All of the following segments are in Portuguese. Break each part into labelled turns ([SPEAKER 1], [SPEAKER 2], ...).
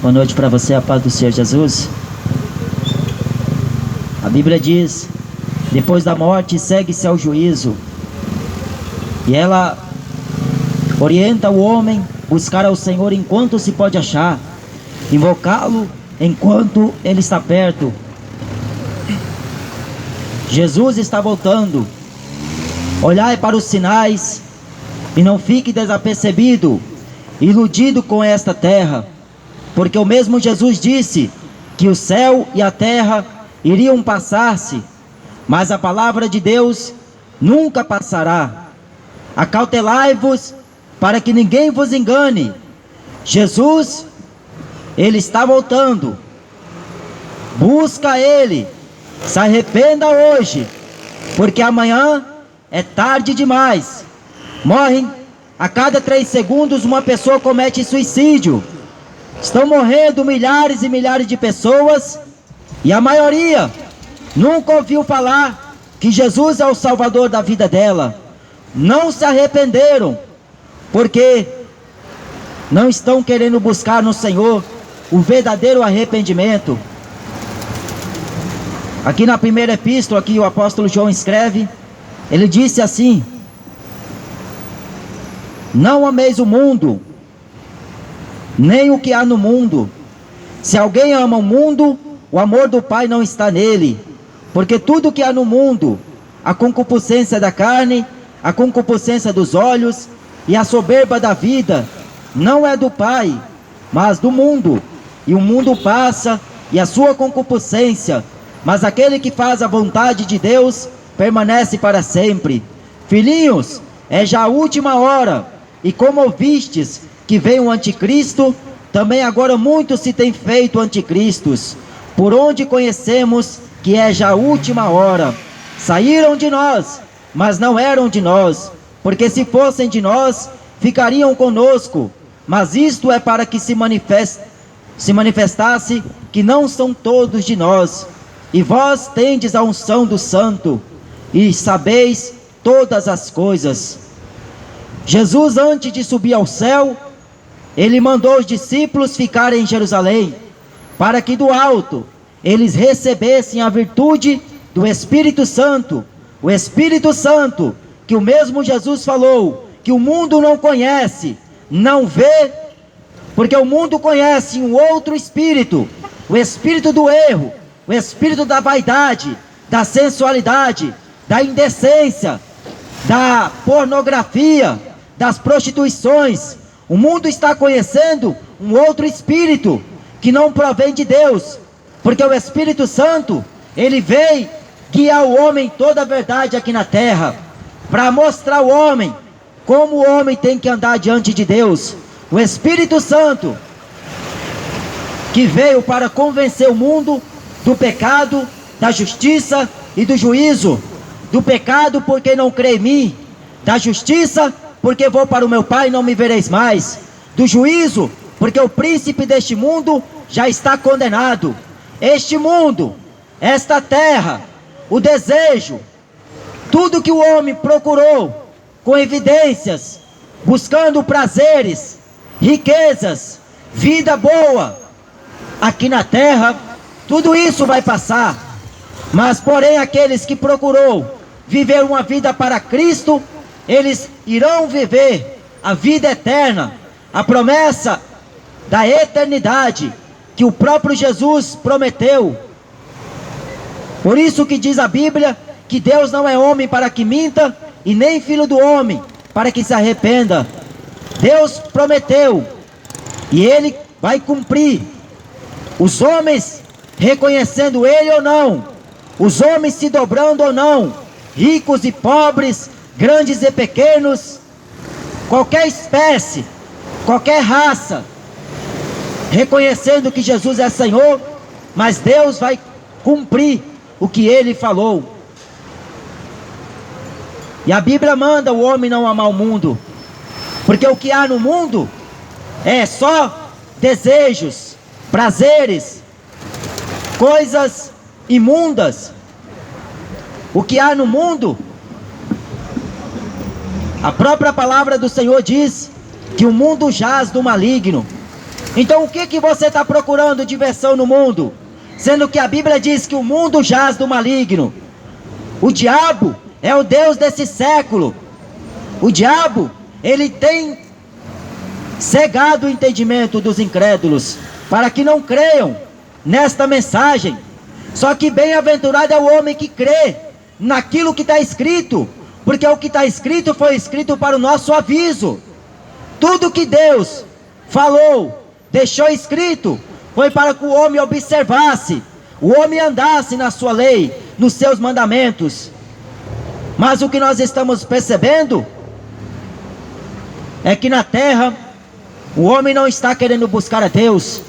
[SPEAKER 1] Boa noite para você, a paz do Senhor Jesus. A Bíblia diz: depois da morte segue-se ao juízo. E ela orienta o homem a buscar ao Senhor enquanto se pode achar, invocá-lo enquanto Ele está perto. Jesus está voltando. Olhai para os sinais e não fique desapercebido, iludido com esta terra, porque o mesmo Jesus disse que o céu e a terra iriam passar-se, mas a palavra de Deus nunca passará. Acautelai-vos para que ninguém vos engane. Jesus, Ele está voltando. Busca Ele, se arrependa hoje, porque amanhã é tarde demais. Morrem a cada 3 segundos uma pessoa comete suicídio. Estão morrendo milhares e milhares de pessoas, e a maioria nunca ouviu falar que Jesus é o Salvador da vida dela. Não se arrependeram, porque não estão querendo buscar no Senhor o verdadeiro arrependimento. Aqui na primeira epístola, que o apóstolo João escreve, ele disse assim: não ameis o mundo, nem o que há no mundo. Se alguém ama o mundo, o amor do Pai não está nele. Porque tudo que há no mundo, a concupiscência da carne, a concupiscência dos olhos e a soberba da vida, não é do Pai, mas do mundo. E o mundo passa e a sua concupiscência, mas aquele que faz a vontade de Deus permanece para sempre. Filhinhos, é já a última hora, e como ouvistes que veio o anticristo, também agora muitos se têm feito anticristos, por onde conhecemos que é já a última hora. Saíram de nós, mas não eram de nós, porque se fossem de nós, ficariam conosco, mas isto é para que se manifestasse que não são todos de nós. E vós tendes a unção do Santo, e sabeis todas as coisas. Jesus, antes de subir ao céu, Ele mandou os discípulos ficarem em Jerusalém, para que do alto eles recebessem a virtude do Espírito Santo. O Espírito Santo, que o mesmo Jesus falou, que o mundo não conhece, não vê, porque o mundo conhece um outro espírito, o espírito do erro, o espírito da vaidade, da sensualidade, da indecência, da pornografia, das prostituições. O mundo está conhecendo um outro espírito que não provém de Deus, porque o Espírito Santo, ele veio guiar o homem em toda a verdade aqui na terra, para mostrar ao homem como o homem tem que andar diante de Deus. O Espírito Santo, que veio para convencer o mundo do pecado, da justiça e do juízo. Do pecado, porque não crê em mim; da justiça, porque vou para o meu Pai e não me vereis mais; do juízo, porque o príncipe deste mundo já está condenado. Este mundo, esta terra, o desejo, tudo que o homem procurou, com evidências, buscando prazeres, riquezas, vida boa, aqui na terra, tudo isso vai passar. Mas porém aqueles que procurou viver uma vida para Cristo, eles irão viver a vida eterna, a promessa da eternidade que o próprio Jesus prometeu. Por isso que diz a Bíblia que Deus não é homem para que minta, e nem filho do homem para que se arrependa. Deus prometeu, e Ele vai cumprir. Os homens reconhecendo Ele ou não, os homens se dobrando ou não, ricos e pobres, grandes e pequenos, qualquer espécie, qualquer raça, reconhecendo que Jesus é Senhor, mas Deus vai cumprir o que Ele falou. E a Bíblia manda o homem não amar o mundo, porque o que há no mundo é só desejos, prazeres, coisas imundas. O que há no mundo, a própria palavra do Senhor diz que o mundo jaz do maligno. Então o que você está procurando diversão no mundo? Sendo que a Bíblia diz que o mundo jaz do maligno. O diabo é o Deus desse século. O diabo, ele tem cegado o entendimento dos incrédulos, para que não creiam nesta mensagem. Só que bem-aventurado é o homem que crê naquilo que está escrito, porque o que está escrito foi escrito para o nosso aviso. Tudo que Deus falou, deixou escrito, foi para que o homem observasse, o homem andasse na sua lei, nos seus mandamentos. Mas o que nós estamos percebendo é que na terra o homem não está querendo buscar a Deus,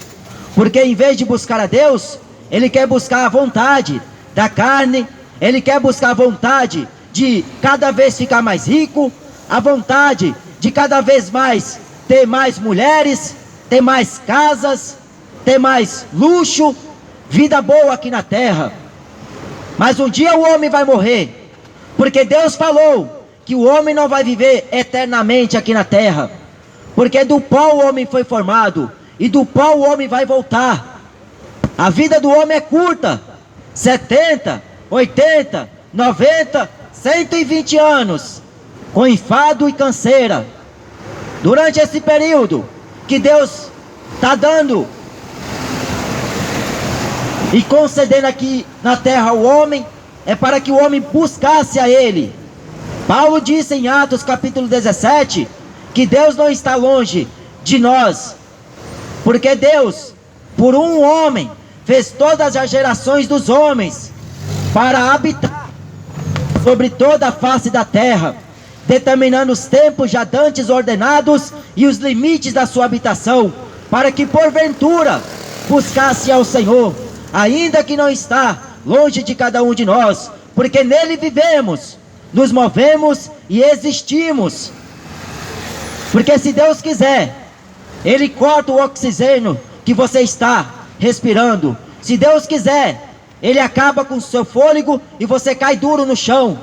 [SPEAKER 1] porque em vez de buscar a Deus, ele quer buscar a vontade da carne, ele quer buscar a vontade de cada vez ficar mais rico, a vontade de cada vez mais ter mais mulheres, ter mais casas, ter mais luxo, vida boa aqui na terra. Mas um dia o homem vai morrer, porque Deus falou que o homem não vai viver eternamente aqui na terra, porque do pó o homem foi formado, e do pó o homem vai voltar. A vida do homem é curta, 70, 80, 90, 120 anos, com enfado e canseira. Durante esse período que Deus está dando e concedendo aqui na terra ao homem, é para que o homem buscasse a Ele. Paulo disse em Atos capítulo 17, que Deus não está longe de nós, porque Deus, por um homem, fez todas as gerações dos homens para habitar sobre toda a face da terra, determinando os tempos já dantes ordenados e os limites da sua habitação, para que porventura buscasse ao Senhor, ainda que não está longe de cada um de nós, porque nele vivemos, nos movemos e existimos. Porque se Deus quiser, Ele corta o oxigênio que você está respirando. Se Deus quiser, Ele acaba com o seu fôlego e você cai duro no chão.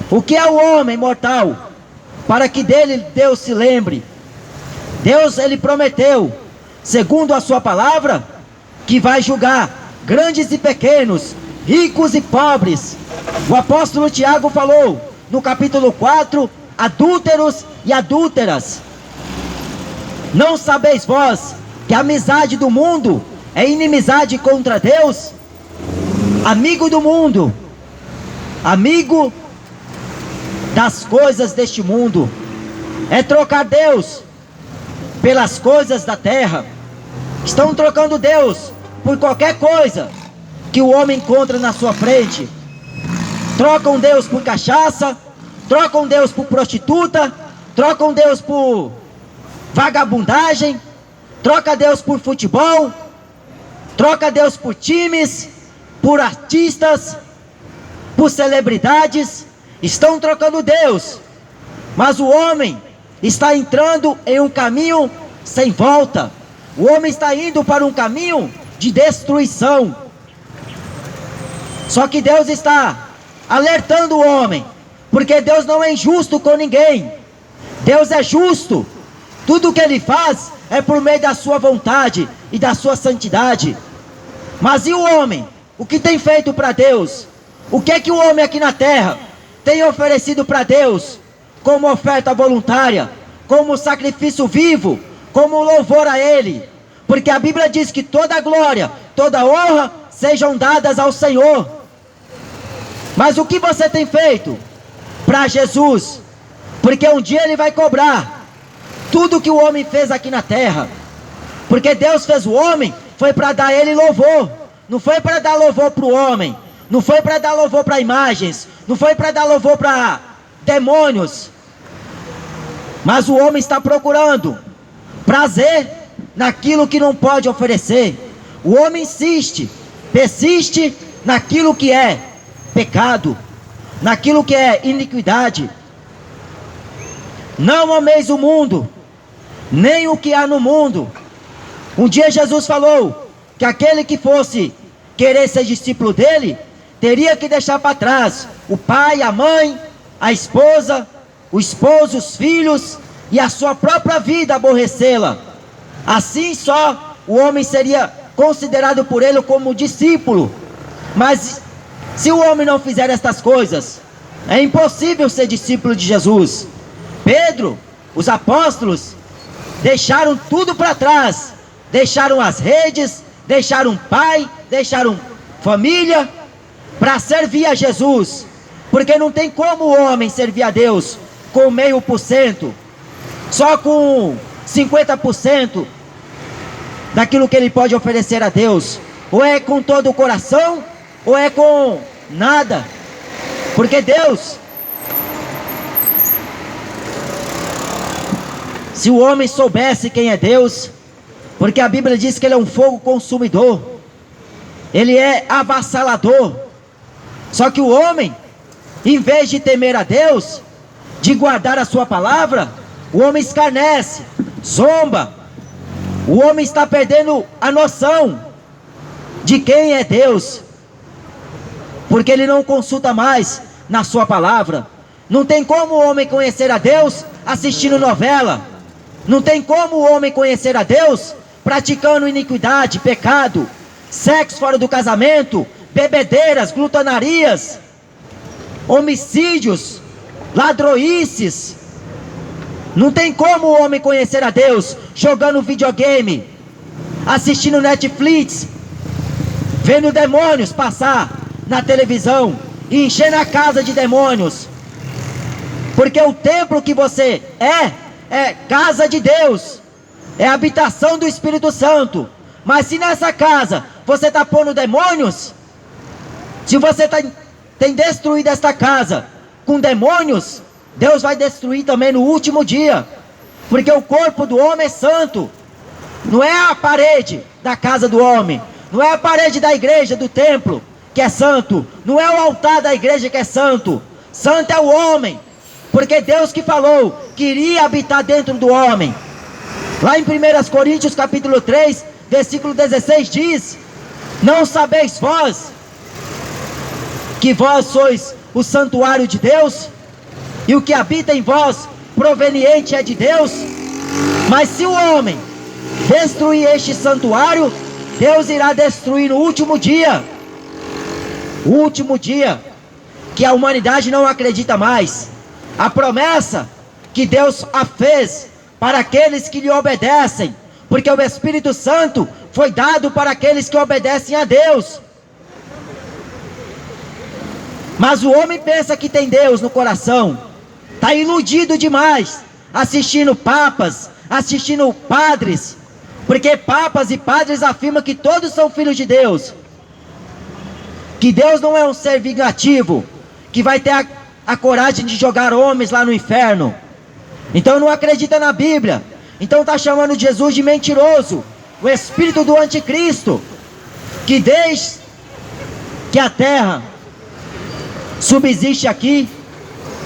[SPEAKER 1] O que é o homem mortal? Para que dele Deus se lembre. Deus, Ele prometeu, segundo a sua palavra, que vai julgar grandes e pequenos, ricos e pobres. O apóstolo Tiago falou, no capítulo 4, adúlteros e adúlteras. Não sabeis vós que a amizade do mundo é inimizade contra Deus? Amigo do mundo, amigo das coisas deste mundo, é trocar Deus pelas coisas da terra. Estão trocando Deus por qualquer coisa que o homem encontra na sua frente. Trocam Deus por cachaça, trocam Deus por prostituta, trocam Deus por vagabundagem, troca Deus por futebol, troca Deus por times, por artistas, por celebridades. Estão trocando Deus, mas o homem está entrando em um caminho sem volta. O homem está indo para um caminho de destruição. Só que Deus está alertando o homem, porque Deus não é injusto com ninguém. Deus é justo. Tudo o que Ele faz é por meio da sua vontade e da sua santidade. Mas e o homem? O que tem feito para Deus? O que é que o homem aqui na terra tem oferecido para Deus como oferta voluntária, como sacrifício vivo, como louvor a Ele? Porque a Bíblia diz que toda glória, toda honra sejam dadas ao Senhor. Mas o que você tem feito para Jesus? Porque um dia Ele vai cobrar tudo que o homem fez aqui na terra. Porque Deus fez o homem, foi para dar a Ele louvor. Não foi para dar louvor para o homem, não foi para dar louvor para imagens, não foi para dar louvor para demônios. Mas o homem está procurando prazer naquilo que não pode oferecer. O homem insiste, persiste naquilo que é pecado, naquilo que é iniquidade. Não ameis o mundo, nem o que há no mundo. Um dia Jesus falou que aquele que fosse querer ser discípulo dele, teria que deixar para trás o pai, a mãe, a esposa, o esposo, os filhos e a sua própria vida, aborrecê-la. Assim só o homem seria considerado por ele como discípulo. Mas se o homem não fizer estas coisas, é impossível ser discípulo de Jesus. Pedro, os apóstolos, deixaram tudo para trás. Deixaram as redes, deixaram pai, deixaram família, para servir a Jesus. Porque não tem como o homem servir a Deus com 0,5%, só com 50% daquilo que ele pode oferecer a Deus. Ou é com todo o coração, ou é com nada. Porque Deus, se o homem soubesse quem é Deus, porque a Bíblia diz que ele é um fogo consumidor, ele é avassalador. Só que o homem, em vez de temer a Deus, de guardar a sua palavra, o homem escarnece, zomba. O homem está perdendo a noção de quem é Deus, porque ele não consulta mais na sua palavra. Não tem como o homem conhecer a Deus assistindo novela. Não tem como o homem conhecer a Deus praticando iniquidade, pecado, sexo fora do casamento, bebedeiras, glutonarias, homicídios, ladroices. Não tem como o homem conhecer a Deus jogando videogame, assistindo Netflix, vendo demônios passar na televisão e enchendo a casa de demônios. Porque o templo que você é casa de Deus, é habitação do Espírito Santo. Mas se nessa casa você está pondo demônios, se você tem destruído esta casa com demônios, Deus vai destruir também no último dia. Porque o corpo do homem é santo. Não é a parede da casa do homem, não é a parede da igreja, do templo, que é santo. Não é o altar da igreja que é santo. Santo é o homem, porque Deus que falou que iria habitar dentro do homem. Lá em 1 Coríntios capítulo 3, versículo 16 diz: não sabeis vós que vós sois o santuário de Deus, e o que habita em vós proveniente é de Deus? Mas se o homem destruir este santuário, Deus irá destruir no último dia. O último dia, que a humanidade não acredita mais. A promessa que Deus a fez para aqueles que lhe obedecem, porque o Espírito Santo foi dado para aqueles que obedecem a Deus. Mas o homem pensa que tem Deus no coração, está iludido demais, assistindo papas, assistindo padres, porque papas e padres afirmam que todos são filhos de Deus, que Deus não é um ser vingativo, que vai ter a coragem de jogar homens lá no inferno. Então não acredita na Bíblia, então está chamando Jesus de mentiroso, o espírito do anticristo, que desde que a terra subsiste aqui,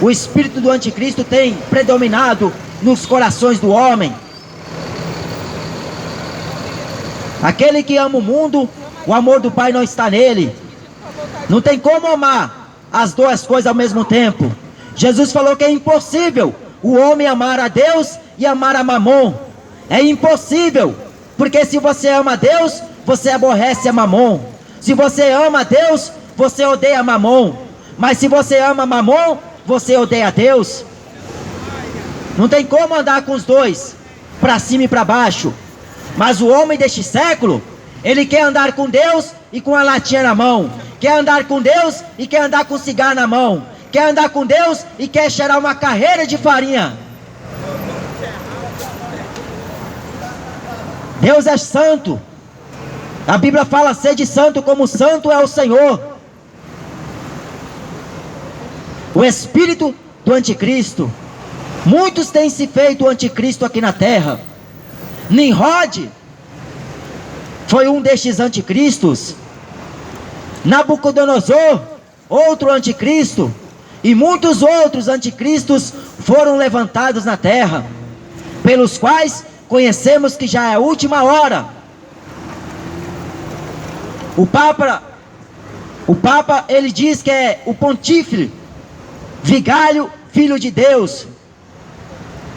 [SPEAKER 1] o espírito do anticristo tem predominado nos corações do homem. Aquele que ama o mundo, o amor do Pai não está nele. Não tem como amar as duas coisas ao mesmo tempo. Jesus falou que é impossível o homem amar a Deus e amar a Mamon. É impossível, porque se você ama a Deus, você aborrece a Mamon. Se você ama a Deus, você odeia a Mamon. Mas se você ama a Mamon, você odeia a Deus. Não tem como andar com os dois, para cima e para baixo. Mas o homem deste século, ele quer andar com Deus e com a latinha na mão. Quer andar com Deus e quer andar com cigarro na mão. Quer andar com Deus e quer cheirar uma carreira de farinha. Deus é santo. A Bíblia fala: sede santo como santo é o Senhor. O espírito do anticristo. Muitos têm se feito o anticristo aqui na terra. Nimrod foi um destes anticristos. Nabucodonosor, outro anticristo. E muitos outros anticristos foram levantados na terra, pelos quais conhecemos que já é a última hora. O Papa, ele diz que é o pontífice, vigário, filho de Deus,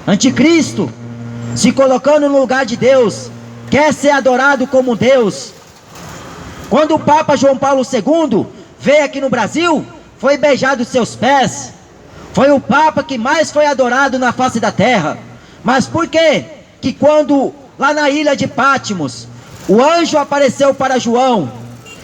[SPEAKER 1] anticristo. se colocando no lugar de Deus, quer ser adorado como Deus. Quando o Papa João Paulo II veio aqui no Brasil, foi beijado os seus pés. Foi o Papa que mais foi adorado na face da terra. Mas por quê? Que quando lá na ilha de Pátimos, o anjo apareceu para João,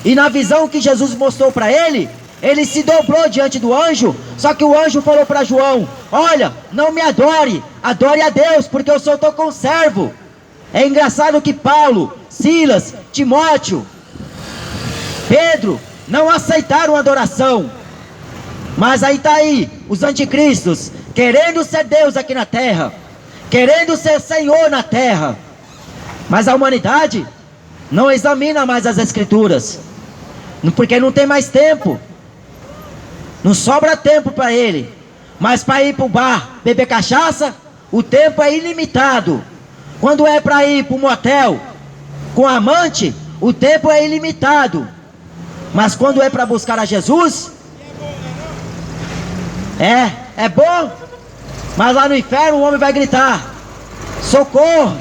[SPEAKER 1] e na visão que Jesus mostrou para ele, ele se dobrou diante do anjo. Só que o anjo falou para João: olha, não me adore, adore a Deus, porque eu sou teu conservo. É engraçado que Paulo, Silas, Timóteo, Pedro não aceitaram adoração. Mas aí está aí os anticristos querendo ser Deus aqui na terra, querendo ser Senhor na terra. Mas a humanidade não examina mais as escrituras, porque não tem mais tempo, não sobra tempo para ele. Mas para ir para o bar beber cachaça, o tempo é ilimitado. Quando é para ir para o motel com amante, o tempo é ilimitado. Mas quando é para buscar a Jesus, é bom, mas lá no inferno o homem vai gritar: socorro,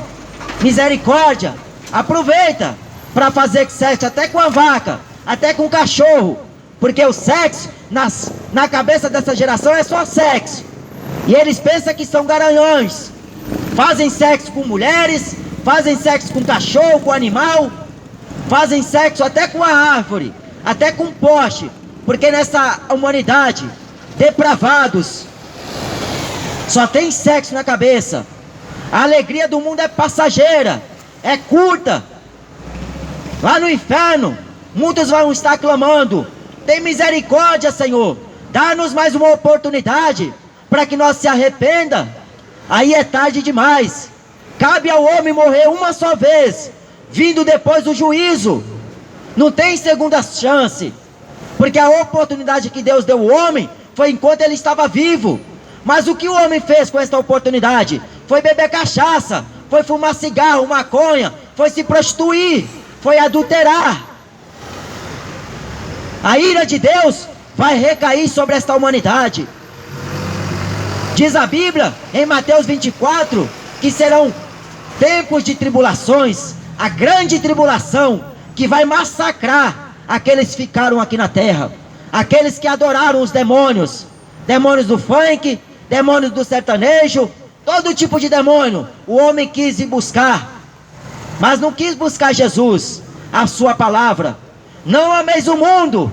[SPEAKER 1] misericórdia. Aproveita para fazer sexo até com a vaca, até com o cachorro, porque o sexo na cabeça dessa geração é só sexo, e eles pensam que são garanhões. Fazem sexo com mulheres, fazem sexo com cachorro, com animal, fazem sexo até com a árvore, até com poste, porque nessa humanidade, depravados, só tem sexo na cabeça. A alegria do mundo é passageira, é curta. Lá no inferno, muitos vão estar clamando: tem misericórdia, Senhor, dá-nos mais uma oportunidade para que nós se arrependa. Aí é tarde demais. Cabe ao homem morrer uma só vez, vindo depois do juízo. Não tem segunda chance, porque a oportunidade que Deus deu ao homem foi enquanto ele estava vivo. Mas o que o homem fez com esta oportunidade? Foi beber cachaça, foi fumar cigarro, maconha, foi se prostituir, foi adulterar. A ira de Deus vai recair sobre esta humanidade. Diz a Bíblia em Mateus 24 que serão tempos de tribulações, a grande tribulação que vai massacrar aqueles que ficaram aqui na terra, aqueles que adoraram os demônios, demônios do funk, demônios do sertanejo, todo tipo de demônio. O homem quis ir buscar, mas não quis buscar Jesus, a sua palavra. Não ameis o mundo,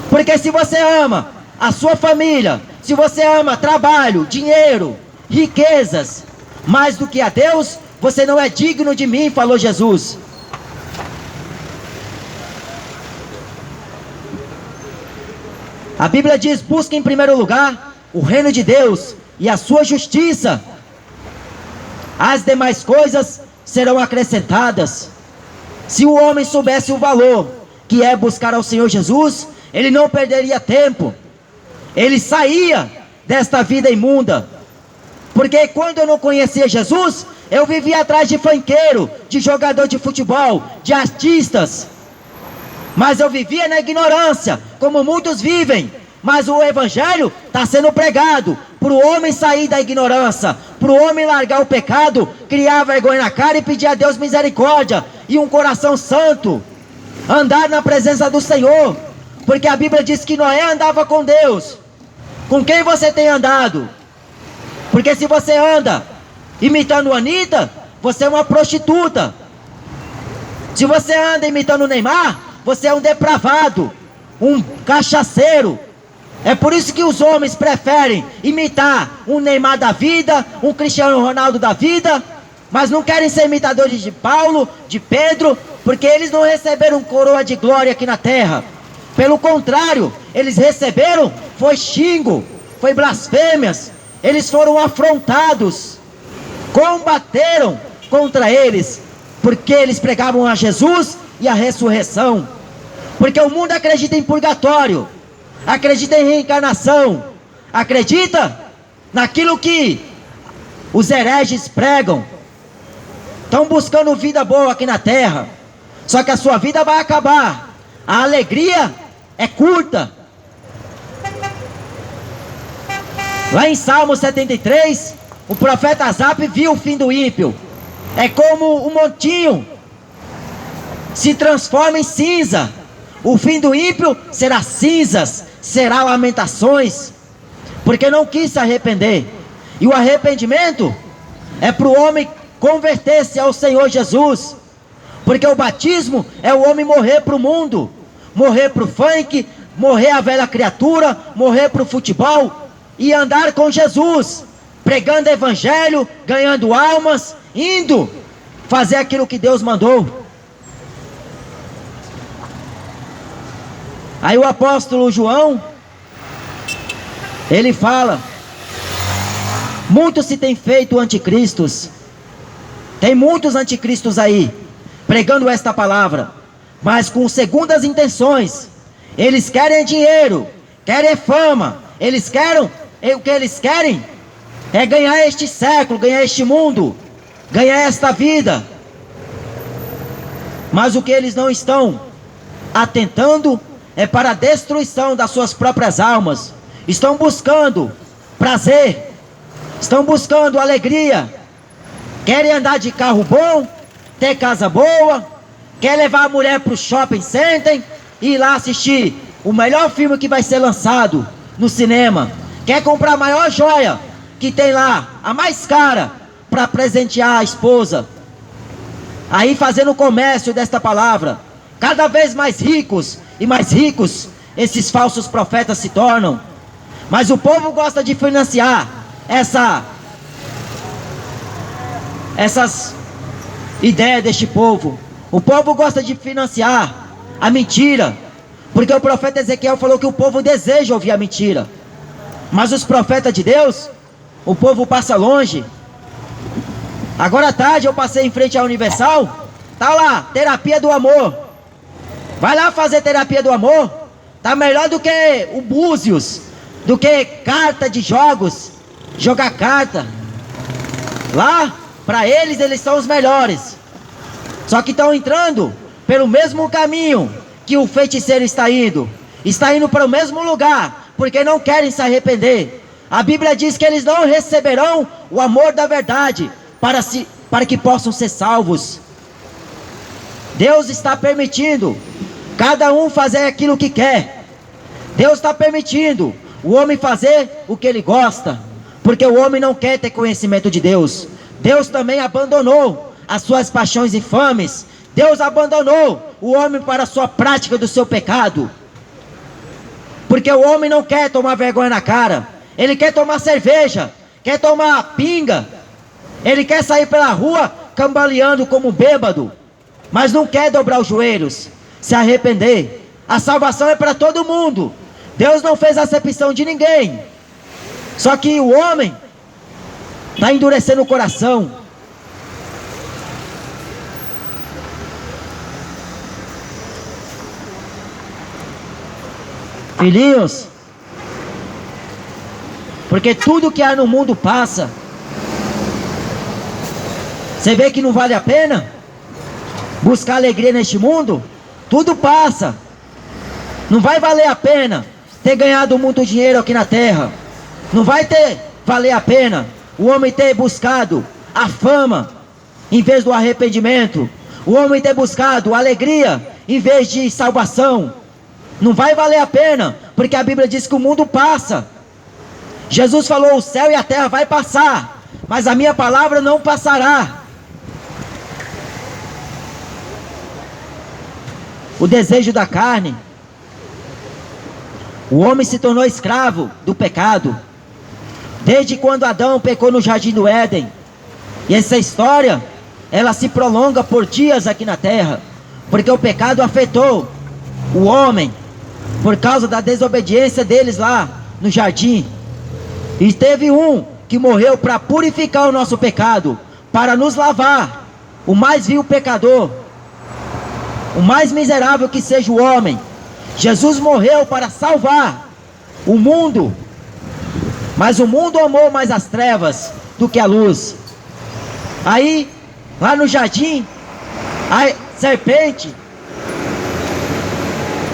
[SPEAKER 1] porque se você ama a sua família, se você ama trabalho, dinheiro, riquezas, mais do que a Deus, você não é digno de mim, falou Jesus. A Bíblia diz: busque em primeiro lugar o reino de Deus e a sua justiça, as demais coisas serão acrescentadas. Se o homem soubesse o valor que é buscar ao Senhor Jesus, ele não perderia tempo, ele saía desta vida imunda. Porque quando eu não conhecia Jesus, eu vivia atrás de funkeiro, de jogador de futebol, de artistas, mas eu vivia na ignorância, como muitos vivem. Mas o evangelho está sendo pregado para o homem sair da ignorância, para o homem largar o pecado, criar vergonha na cara e pedir a Deus misericórdia e um coração santo, andar na presença do Senhor. Porque a Bíblia diz que Noé andava com Deus. Com quem você tem andado? Porque se você anda imitando a Anitta, você é uma prostituta. Se você anda imitando o Neymar, você é um depravado, um cachaceiro. É por isso que os homens preferem imitar um Neymar da vida, um Cristiano Ronaldo da vida, mas não querem ser imitadores de Paulo, de Pedro, porque eles não receberam coroa de glória aqui na terra. Pelo contrário, eles receberam foi xingo, foi blasfêmias. Eles foram afrontados, combateram contra eles, porque eles pregavam a Jesus e a ressurreição. Porque o mundo acredita em purgatório, acredita em reencarnação, acredita naquilo que os hereges pregam. Estão buscando vida boa aqui na terra, só que a sua vida vai acabar. A alegria é curta. Lá em Salmo 73, o profeta Asaf viu o fim do ímpio. É como um montinho se transforma em cinza. O fim do ímpio será cinzas, será lamentações, porque não quis se arrepender. E o arrependimento é para o homem converter-se ao Senhor Jesus, porque o batismo é o homem morrer para o mundo, morrer para o funk, morrer a velha criatura, morrer para o futebol e andar com Jesus, pregando evangelho, ganhando almas, indo fazer aquilo que Deus mandou. Aí o apóstolo João, ele fala: muito se tem feito anticristos, tem muitos anticristos aí, pregando esta palavra, mas com segundas intenções. Eles querem dinheiro, querem fama, o que eles querem é ganhar este século, ganhar este mundo, ganhar esta vida. Mas o que eles não estão atentando é para a destruição das suas próprias almas. Estão buscando prazer, estão buscando alegria, querem andar de carro bom, ter casa boa, quer levar a mulher para o shopping center e ir lá assistir o melhor filme que vai ser lançado no cinema, quer comprar a maior joia que tem lá, a mais cara, para presentear a esposa. Aí fazendo o comércio desta palavra, cada vez mais ricos e mais ricos esses falsos profetas se tornam. Mas o povo gosta de financiar essas ideias deste povo. O povo gosta de financiar a mentira, porque o profeta Ezequiel falou que o povo deseja ouvir a mentira, mas os profetas de Deus, o povo passa longe. Agora à tarde eu passei em frente à Universal, tá lá, terapia do amor. Vai lá fazer terapia do amor, tá melhor do que o Búzios, do que carta de jogos, jogar carta. Lá, para eles são os melhores. Só que estão entrando pelo mesmo caminho que o feiticeiro está indo para o mesmo lugar, porque não querem se arrepender. A Bíblia diz que eles não receberão o amor da verdade para que possam ser salvos. Deus está permitindo cada um fazer aquilo que quer. Deus está permitindo o homem fazer o que ele gosta, porque o homem não quer ter conhecimento de Deus. Deus também abandonou as suas paixões infames. Deus abandonou o homem para a sua prática do seu pecado, porque o homem não quer tomar vergonha na cara. Ele quer tomar cerveja, quer tomar pinga, ele quer sair pela rua cambaleando como um bêbado, mas não quer dobrar os joelhos, se arrepender. A salvação é para todo mundo. Deus não fez acepção de ninguém. Só que o homem está endurecendo o coração. Filhinhos, porque tudo que há no mundo passa. Você vê que não vale a pena buscar alegria neste mundo? Tudo passa. Não vai valer a pena ter ganhado muito dinheiro aqui na terra. Não vai valer a pena o homem ter buscado a fama em vez do arrependimento. O homem ter buscado alegria em vez de salvação. Não vai valer a pena, porque a Bíblia diz que o mundo passa. Jesus falou: o céu e a terra vai passar, mas a minha palavra não passará. O desejo da carne. O homem se tornou escravo do pecado desde quando Adão pecou no jardim do Éden. E essa história, ela se prolonga por dias aqui na terra, porque o pecado afetou o homem por causa da desobediência deles lá no jardim. E teve um que morreu para purificar o nosso pecado, para nos lavar. O mais vil pecador, o mais miserável que seja o homem, Jesus morreu para salvar o mundo. Mas o mundo amou mais as trevas do que a luz. Aí, lá no jardim, a serpente,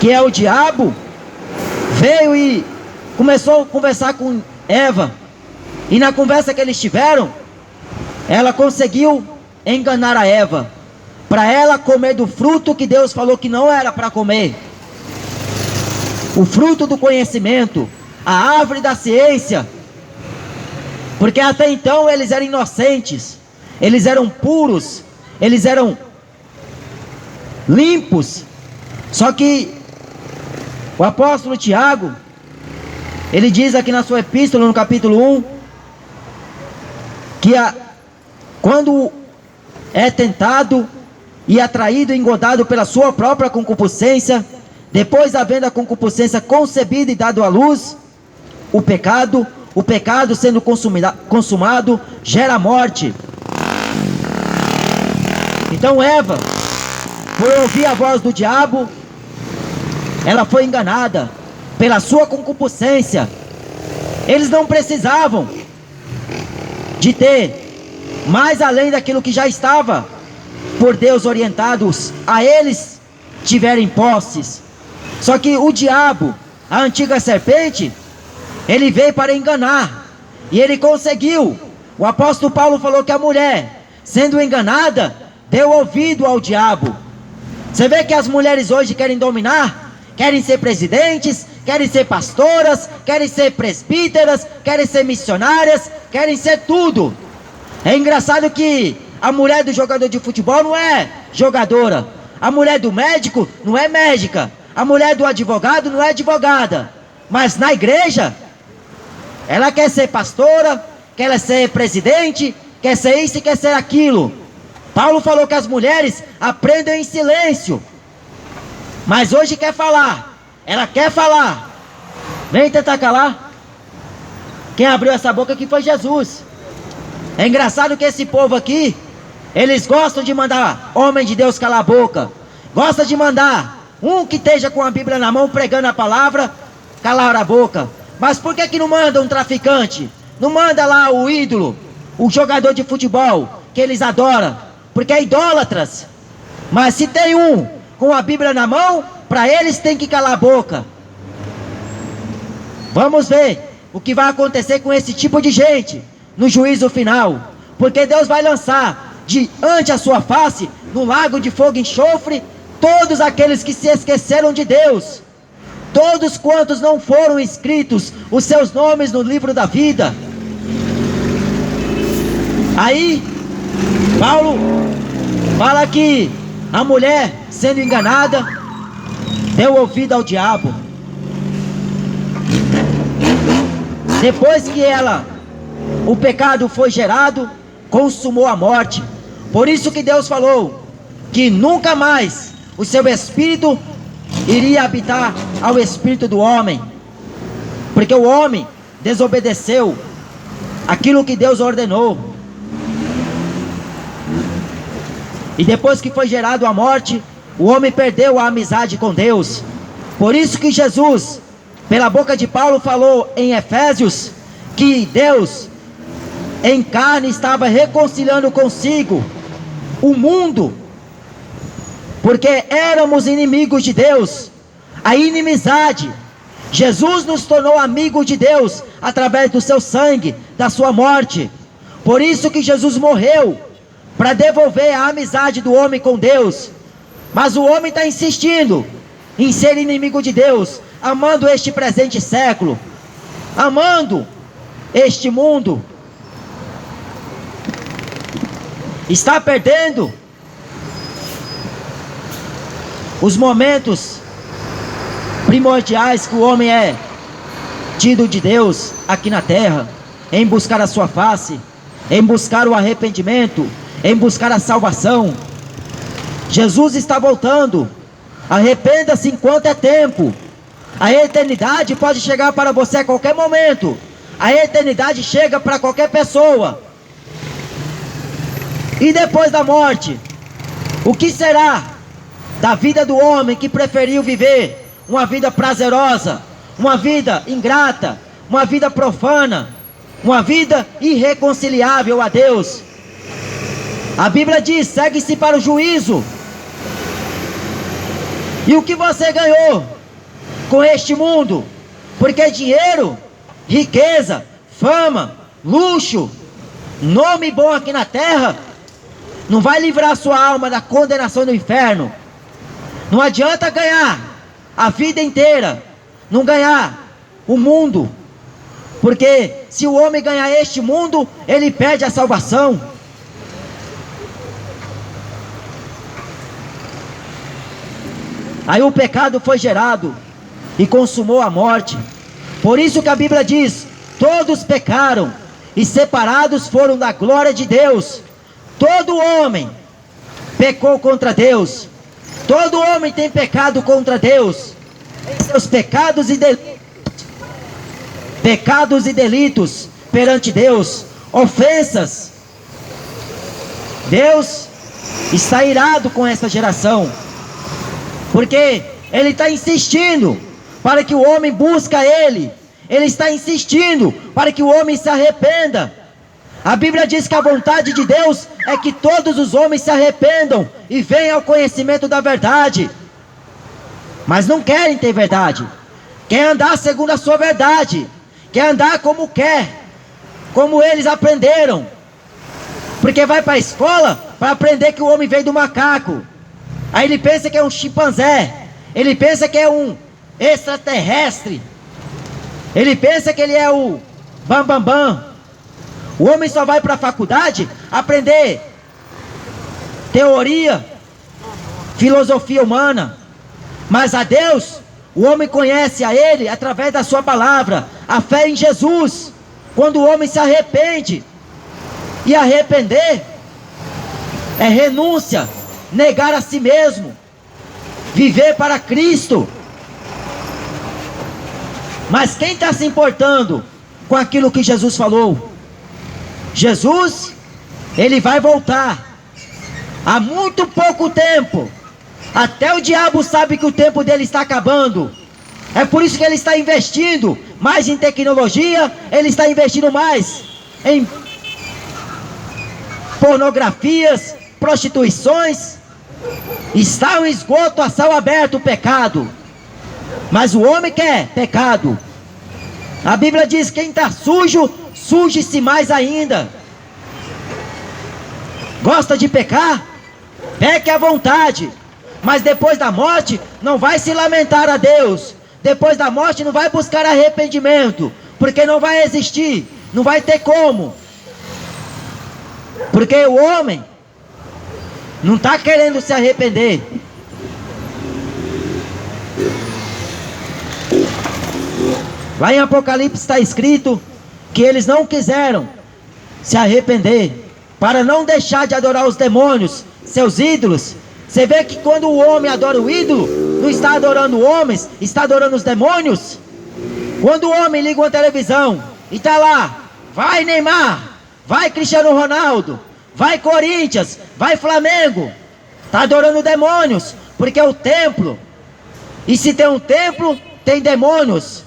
[SPEAKER 1] que é o diabo, veio e começou a conversar com Eva. E na conversa que eles tiveram, ela conseguiu enganar a Eva, para ela comer do fruto que Deus falou que não era para comer. O fruto do conhecimento, a árvore da ciência. Porque até então eles eram inocentes, eles eram puros, eles eram limpos. Só que o apóstolo Tiago, ele diz aqui na sua epístola, no capítulo 1, que quando é tentado e atraído e engodado pela sua própria concupiscência, depois havendo a concupiscência concebida e dado à luz, o pecado sendo consumado, gera morte. Então Eva, por ouvir a voz do diabo, ela foi enganada pela sua concupiscência. Eles não precisavam de ter mais além daquilo que já estava por Deus orientados a eles tiverem posses. Só que o diabo, a antiga serpente, ele veio para enganar, e ele conseguiu. O apóstolo Paulo falou que a mulher, sendo enganada, deu ouvido ao diabo. Você vê que as mulheres hoje querem dominar, querem ser presidentes, querem ser pastoras, querem ser presbíteras, querem ser missionárias, querem ser tudo. É engraçado que a mulher do jogador de futebol não é jogadora, a mulher do médico não é médica, a mulher do advogado não é advogada, mas na igreja ela quer ser pastora, quer ser presidente, quer ser isso e quer ser aquilo. Paulo falou que as mulheres aprendem em silêncio, mas hoje quer falar, ela quer falar. Vem tentar calar. Quem abriu essa boca aqui foi Jesus. É engraçado que esse povo aqui, eles gostam de mandar homem de Deus calar a boca, gosta de mandar um que esteja com a Bíblia na mão pregando a palavra calar a boca. Mas por que não manda um traficante? Não manda lá o ídolo, o jogador de futebol que eles adoram, porque é idólatras. Mas se tem um com a Bíblia na mão, para eles tem que calar a boca. Vamos ver o que vai acontecer com esse tipo de gente no juízo final, porque Deus vai lançar diante a sua face, no lago de fogo e enxofre, todos aqueles que se esqueceram de Deus, todos quantos não foram escritos os seus nomes no livro da vida. Aí Paulo fala que a mulher, sendo enganada, deu ouvido ao diabo. Depois que o pecado foi gerado, consumou a morte. Por isso que Deus falou que nunca mais o seu espírito iria habitar ao espírito do homem, porque o homem desobedeceu aquilo que Deus ordenou. E depois que foi gerado a morte, o homem perdeu a amizade com Deus. Por isso que Jesus, pela boca de Paulo, falou em Efésios que Deus em carne estava reconciliando consigo o mundo, porque éramos inimigos de Deus. A inimizade, Jesus nos tornou amigos de Deus através do seu sangue, da sua morte. Por isso que Jesus morreu, para devolver a amizade do homem com Deus. Mas o homem está insistindo em ser inimigo de Deus, amando este presente século, amando este mundo. Está perdendo os momentos primordiais que o homem é tido de Deus aqui na terra, em buscar a sua face, em buscar o arrependimento, em buscar a salvação. Jesus está voltando. Arrependa-se enquanto é tempo. A eternidade pode chegar para você a qualquer momento. A eternidade chega para qualquer pessoa. E depois da morte, o que será da vida do homem que preferiu viver uma vida prazerosa, uma vida ingrata, uma vida profana, uma vida irreconciliável a Deus? A Bíblia diz: segue-se para o juízo. E o que você ganhou com este mundo? Porque dinheiro, riqueza, fama, luxo, nome bom aqui na terra, não vai livrar a sua alma da condenação do inferno. Não adianta ganhar a vida inteira, não ganhar o mundo, porque se o homem ganhar este mundo, ele perde a salvação. Aí o pecado foi gerado e consumou a morte. Por isso que a Bíblia diz: todos pecaram e separados foram da glória de Deus. Todo homem pecou contra Deus. Todo homem tem pecado contra Deus em seus pecados e delitos perante Deus, ofensas. Deus está irado com essa geração, porque Ele está insistindo para que o homem busque Ele. Ele está insistindo para que o homem se arrependa. A Bíblia diz que a vontade de Deus é que todos os homens se arrependam e venham ao conhecimento da verdade. Mas não querem ter verdade. Quer andar segundo a sua verdade. Quer andar como quer, como eles aprenderam. Porque vai para a escola para aprender que o homem veio do macaco. Aí ele pensa que é um chimpanzé. Ele pensa que é um extraterrestre. Ele pensa que ele é o bambambam. O homem só vai para a faculdade aprender teoria, filosofia humana. Mas a Deus, o homem conhece a Ele através da sua palavra, a fé em Jesus. Quando o homem se arrepende, e arrepender é renúncia, negar a si mesmo, viver para Cristo. Mas quem está se importando com aquilo que Jesus falou? Jesus, Ele vai voltar há muito pouco tempo. Até o diabo sabe que o tempo dele está acabando. É por isso que ele está investindo mais em tecnologia. Ele está investindo mais em pornografias, prostituições. Está um esgoto a céu aberto o pecado. Mas o homem quer pecado. A Bíblia diz: quem está sujo, suje-se mais ainda. Gosta de pecar? Peque à vontade. Mas depois da morte, não vai se lamentar a Deus. Depois da morte, não vai buscar arrependimento. Porque não vai existir. Não vai ter como. Porque o homem não está querendo se arrepender. Lá em Apocalipse está escrito que eles não quiseram se arrepender, para não deixar de adorar os demônios, seus ídolos. Você vê que quando o homem adora o ídolo, não está adorando homens, está adorando os demônios. Quando o homem liga uma televisão e está lá: vai Neymar, vai Cristiano Ronaldo, vai Corinthians, vai Flamengo, está adorando demônios, porque é o templo. E se tem um templo, tem demônios.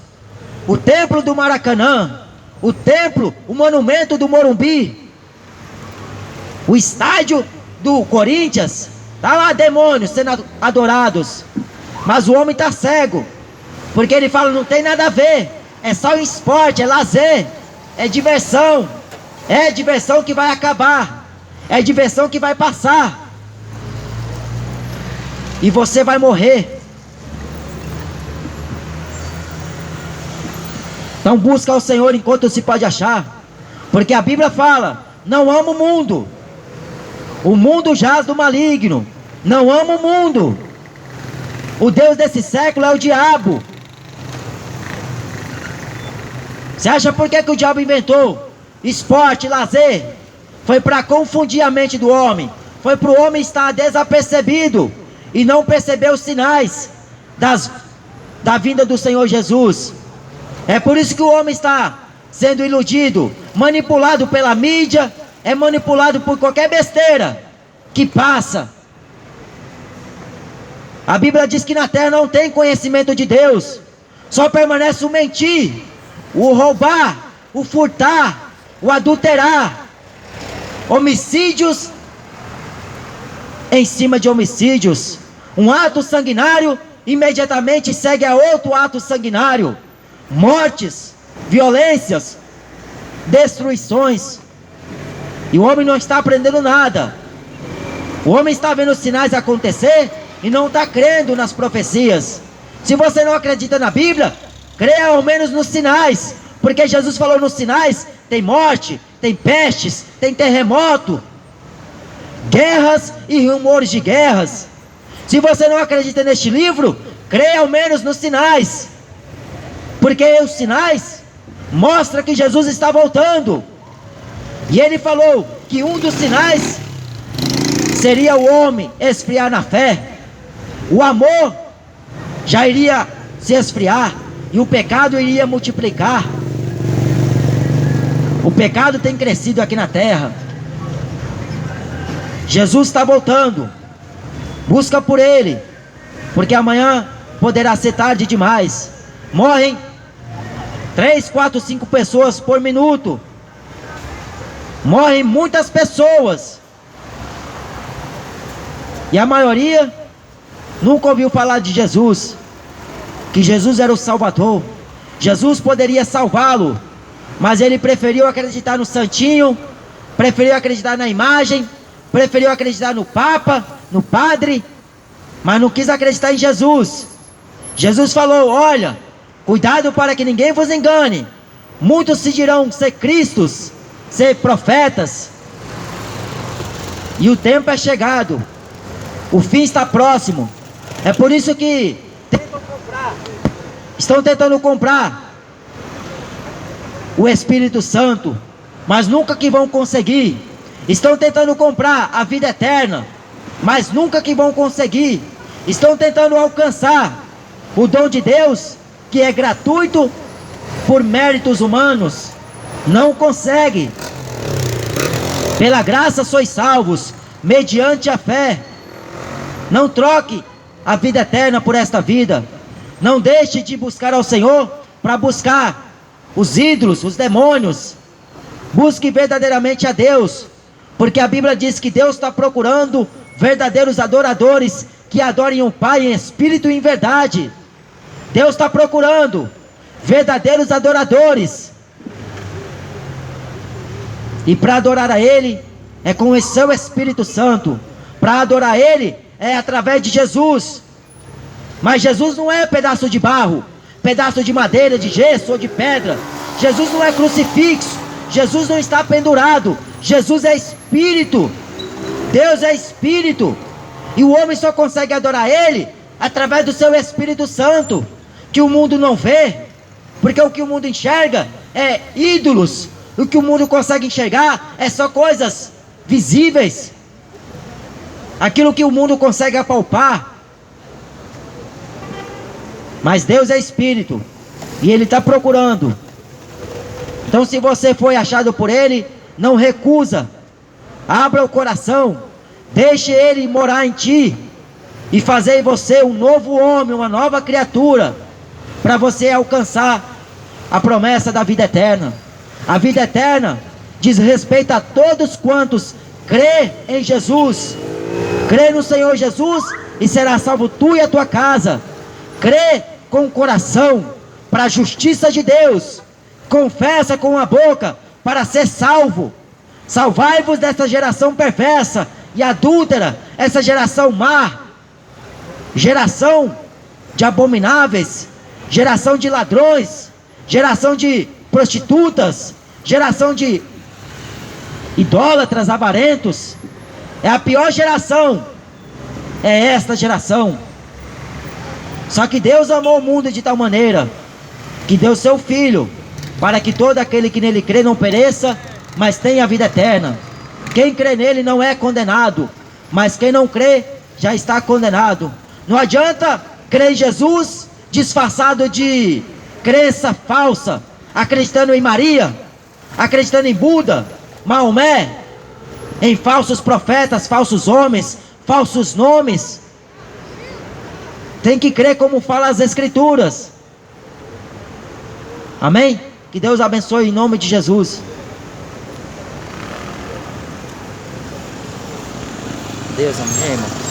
[SPEAKER 1] O templo do Maracanã, o templo, o monumento do Morumbi, o estádio do Corinthians, está lá demônios sendo adorados. Mas o homem está cego, porque ele fala: não tem nada a ver, é só um esporte, é lazer, é diversão que vai acabar, é diversão que vai passar, e você vai morrer. Então busca ao Senhor enquanto se pode achar, porque a Bíblia fala: não ama o mundo jaz do maligno. Não ama o mundo. O Deus desse século é o diabo. Você acha por que o diabo inventou esporte, lazer? Foi para confundir a mente do homem. Foi para o homem estar desapercebido e não perceber os sinais da vinda do Senhor Jesus. É por isso que o homem está sendo iludido, manipulado pela mídia, é manipulado por qualquer besteira que passa. A Bíblia diz que na terra não tem conhecimento de Deus, só permanece o mentir, o roubar, o furtar, o adulterar, homicídios em cima de homicídios. Um ato sanguinário imediatamente segue a outro ato sanguinário. Mortes, violências, destruições. E o homem não está aprendendo nada. O homem está vendo os sinais acontecer e não está crendo nas profecias. Se você não acredita na Bíblia, creia ao menos nos sinais, porque Jesus falou nos sinais, tem morte, tem pestes, tem terremoto, guerras e rumores de guerras. Se você não acredita neste livro, creia ao menos nos sinais, porque os sinais mostram que Jesus está voltando. E ele falou que um dos sinais seria o homem esfriar na fé. O amor já iria se esfriar e o pecado iria multiplicar. O pecado tem crescido aqui na terra. Jesus está voltando. Busca por Ele, porque amanhã poderá ser tarde demais. Morrem 3, 4, 5 pessoas por minuto. Morrem muitas pessoas. E a maioria nunca ouviu falar de Jesus, que Jesus era o Salvador. Jesus poderia salvá-lo, mas ele preferiu acreditar no santinho, preferiu acreditar na imagem, preferiu acreditar no Papa, no padre, mas não quis acreditar em Jesus. Jesus falou: olha, cuidado para que ninguém vos engane. Muitos se dirão ser cristos, ser profetas, e o tempo é chegado, o fim está próximo. É por isso que estão tentando comprar o Espírito Santo, mas nunca que vão conseguir. Estão tentando comprar a vida eterna, mas nunca que vão conseguir. Estão tentando alcançar o dom de Deus, que é gratuito por méritos humanos. Não consegue. Pela graça sois salvos, mediante a fé. Não troque a vida eterna por esta vida. Não deixe de buscar ao Senhor para buscar os ídolos, os demônios. Busque verdadeiramente a Deus, porque a Bíblia diz que Deus está procurando verdadeiros adoradores que adorem o Pai em espírito e em verdade. Deus está procurando verdadeiros adoradores. E para adorar a Ele é com o seu Espírito Santo. Para adorar Ele é através de Jesus. Mas Jesus não é pedaço de barro, pedaço de madeira, de gesso ou de pedra. Jesus não é crucifixo. Jesus não está pendurado. Jesus é Espírito. Deus é Espírito. E o homem só consegue adorar Ele através do seu Espírito Santo, que o mundo não vê, porque o que o mundo enxerga é ídolos. O que o mundo consegue enxergar é só coisas visíveis, aquilo que o mundo consegue apalpar. Mas Deus é Espírito, e Ele está procurando. Então, se você foi achado por Ele, não recusa. Abra o coração, deixe Ele morar em ti, e fazer em você um novo homem, uma nova criatura, para você alcançar a promessa da vida eterna. A vida eterna diz respeito a todos quantos crê em Jesus. Crê no Senhor Jesus e será salvo tu e a tua casa. Crê com o coração para a justiça de Deus. Confessa com a boca para ser salvo. Salvai-vos desta geração perversa e adúltera, essa geração má, geração de abomináveis, geração de ladrões, geração de prostitutas, geração de idólatras, avarentos. É a pior geração, é esta geração. Só que Deus amou o mundo de tal maneira que deu seu Filho, para que todo aquele que nele crê não pereça, mas tenha a vida eterna. Quem crê nele não é condenado, mas quem não crê já está condenado. Não adianta crer em Jesus disfarçado de crença falsa, acreditando em Maria, acreditando em Buda, Maomé, em falsos profetas, falsos homens, falsos nomes. Tem que crer como fala as Escrituras. Amém? Que Deus abençoe em nome de Jesus. Deus, amém, irmão.